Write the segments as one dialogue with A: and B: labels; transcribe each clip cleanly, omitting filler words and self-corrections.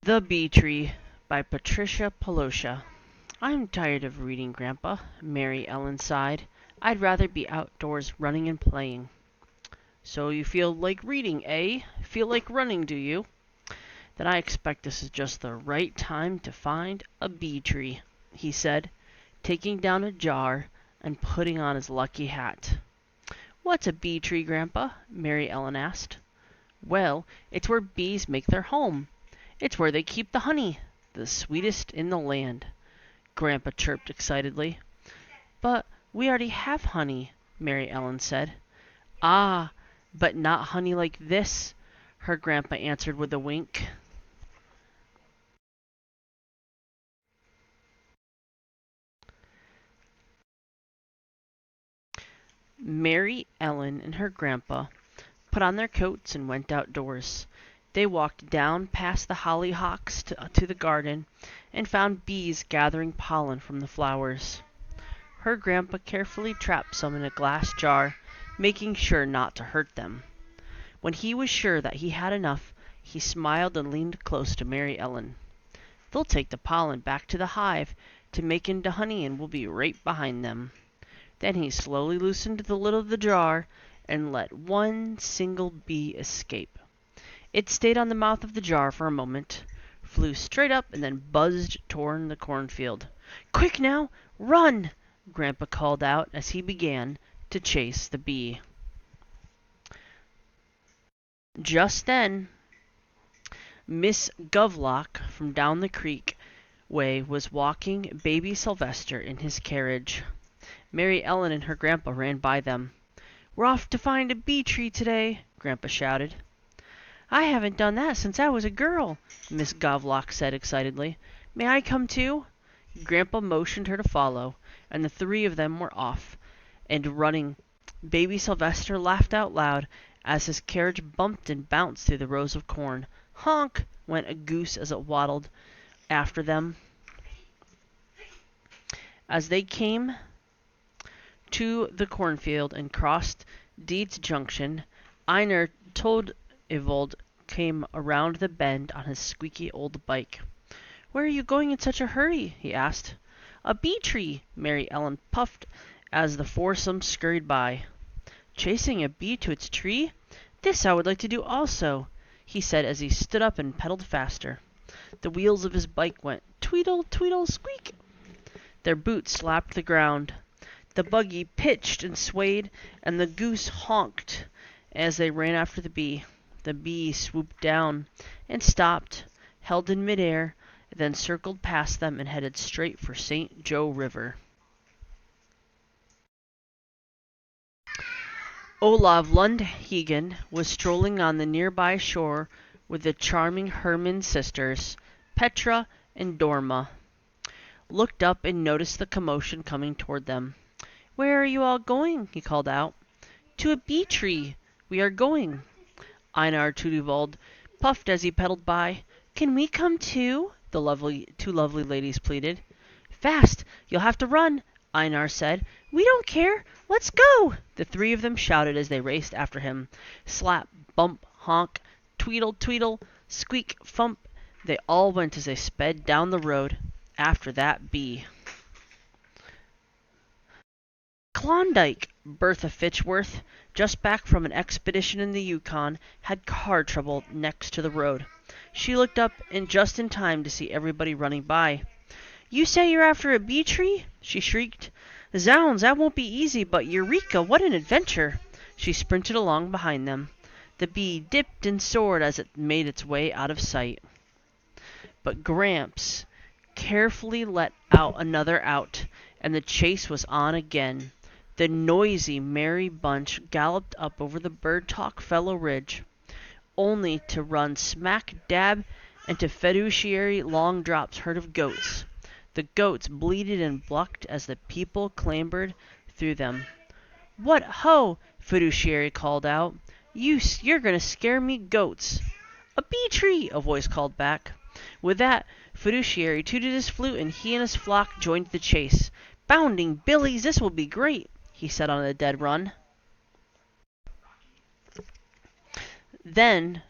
A: The Bee Tree by Patricia Polacco. I'm tired of reading, Grandpa, Mary Ellen sighed. I'd rather be outdoors running and playing. So you feel like reading, eh? Feel like running, do you? Then I expect this is just the right time to find a bee tree, he said, taking down a jar and putting on his lucky hat. What's a bee tree, Grandpa? Mary Ellen asked. Well, it's where bees make their home. It's where they keep the honey, the sweetest in the land, Grandpa chirped excitedly. But we already have honey, Mary Ellen said. Ah, but not honey like this, her grandpa answered with a wink. Mary Ellen and her grandpa put on their coats and went outdoors. They walked down past the hollyhocks to the garden and found bees gathering pollen from the flowers. Her grandpa carefully trapped some in a glass jar, making sure not to hurt them. When he was sure that he had enough, he smiled and leaned close to Mary Ellen. They'll take the pollen back to the hive to make into honey and we'll be right behind them. Then he slowly loosened the lid of the jar and let one single bee escape. It stayed on the mouth of the jar for a moment, flew straight up, and then buzzed toward the cornfield. Quick now, run! Grandpa called out as he began to chase the bee. Just then, Miss Govlock from down the creek way was walking baby Sylvester in his carriage. Mary Ellen and her grandpa ran by them. We're off to find a bee tree today, Grandpa shouted. I haven't done that since I was a girl, Miss Govlock said excitedly. May I come too? Grandpa motioned her to follow, and the three of them were off and running. Baby Sylvester laughed out loud as his carriage bumped and bounced through the rows of corn. Honk! Went a goose as it waddled after them. As they came to the cornfield and crossed Deeds Junction, Einar Toad came around the bend on his squeaky old bike. Where are you going in such a hurry? He asked. A bee tree, Mary Ellen puffed as the foursome scurried by. Chasing a bee to its tree? This I would like to do also, he said as he stood up and pedaled faster. The wheels of his bike went tweedle, tweedle, squeak. Their boots slapped the ground. The buggy pitched and swayed, and the goose honked as they ran after the bee. The bee swooped down and stopped, held in midair, then circled past them and headed straight for St. Joe River. Olav Lundhagen was strolling on the nearby shore with the charming Herman sisters, Petra and Dorma. Looked up and noticed the commotion coming toward them. Where are you all going? He called out. To a bee tree. We are going. Einar Tudevald puffed as he pedaled by. Can we come too? The two lovely ladies pleaded. Fast! You'll have to run, Einar said. We don't care. Let's go! The three of them shouted as they raced after him. Slap, bump, honk, tweedle, tweedle, squeak, thump. They all went as they sped down the road after that bee. Klondike! Bertha Fitchworth, just back from an expedition in the Yukon, had car trouble next to the road. She looked up just in time to see everybody running by. You say you're after a bee tree? She shrieked. Zounds, that won't be easy, but Eureka, what an adventure! She sprinted along behind them. The bee dipped and soared as it made its way out of sight. But Gramps carefully let out another out, and the chase was on again. The noisy, merry bunch galloped up over the Bird-Talk Fellow Ridge, only to run smack dab into Fiduciary Long Drop's herd of goats. The goats bleated and bucked as the people clambered through them. What ho! Fiduciary called out. You're going to scare me goats. A bee tree! A voice called back. With that, Fiduciary tooted his flute and he and his flock joined the chase. Bounding billies, this will be great, he said on a dead run. Then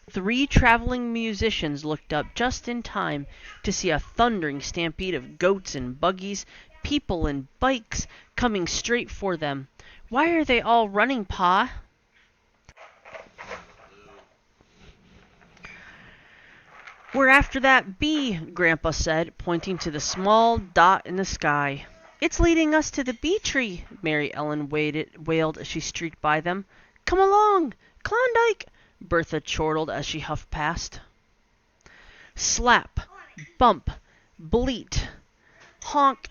A: 3 traveling musicians looked up just in time to see a thundering stampede of goats and buggies, people and bikes coming straight for them. "Why are they all running, Pa?" "We're after that bee," Grandpa said, pointing to the small dot in the sky. "It's leading us to the bee tree," Mary Ellen wailed as she streaked by them. "Come along! Klondike!" Bertha chortled as she huffed past. Slap, bump, bleat, honk,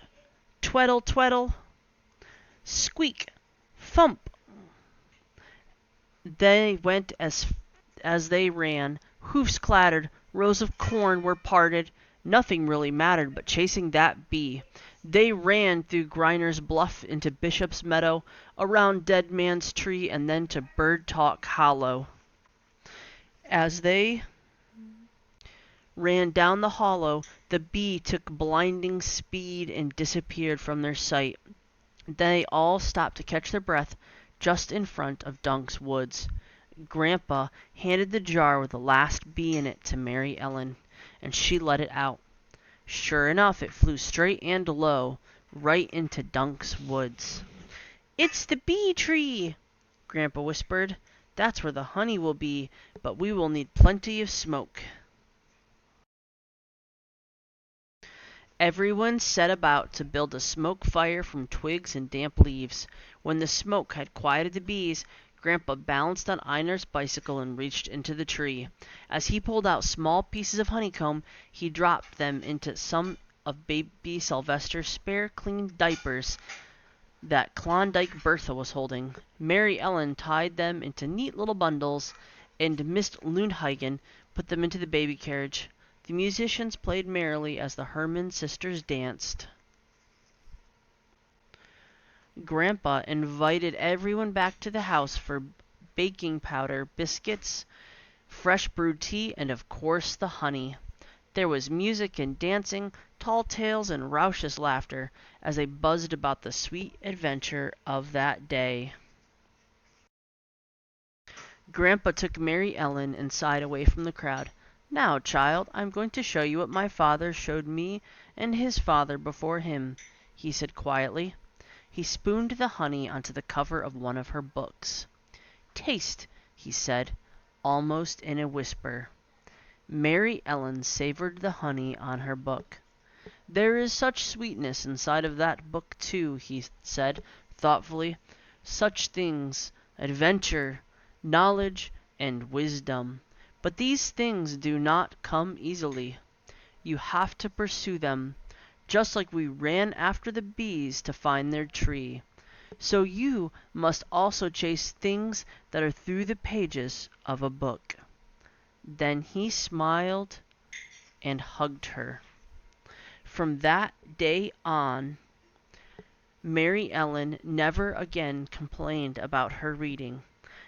A: tweddle, tweddle, squeak, thump. They went as they ran. Hoofs clattered, rows of corn were parted. Nothing really mattered but chasing that bee. They ran through Griner's Bluff into Bishop's Meadow, around Dead Man's Tree, and then to Bird Talk Hollow. As they ran down the hollow, the bee took blinding speed and disappeared from their sight. They all stopped to catch their breath just in front of Dunk's woods. Grandpa handed the jar with the last bee in it to Mary Ellen, and she let it out. Sure enough, it flew straight and low, right into Dunk's woods. "It's the bee tree," Grandpa whispered. "That's where the honey will be, but we will need plenty of smoke." Everyone set about to build a smoke fire from twigs and damp leaves. When the smoke had quieted the bees, Grandpa balanced on Einar's bicycle and reached into the tree. As he pulled out small pieces of honeycomb, he dropped them into some of baby Sylvester's spare clean diapers that Klondike Bertha was holding. Mary Ellen tied them into neat little bundles, and Miss Lundhagen put them into the baby carriage. The musicians played merrily as the Herman sisters danced. Grandpa invited everyone back to the house for baking powder, biscuits, fresh brewed tea, and of course the honey. There was music and dancing, tall tales and raucous laughter as they buzzed about the sweet adventure of that day. Grandpa took Mary Ellen inside away from the crowd. "Now, child, I'm going to show you what my father showed me and his father before him," he said quietly. He spooned the honey onto the cover of one of her books. "Taste," he said, almost in a whisper. Mary Ellen savored the honey on her book. "There is such sweetness inside of that book, too," he said, thoughtfully. "Such things, adventure, knowledge, and wisdom. But these things do not come easily. You have to pursue them, just like we ran after the bees to find their tree. So you must also chase things that are through the pages of a book." Then he smiled and hugged her. From that day on, Mary Ellen never again complained about her reading.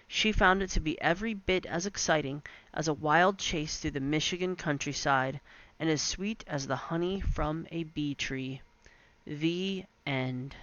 A: She found it to be every bit as exciting as a wild chase through the Michigan countryside, and as sweet as the honey from a bee tree. The end.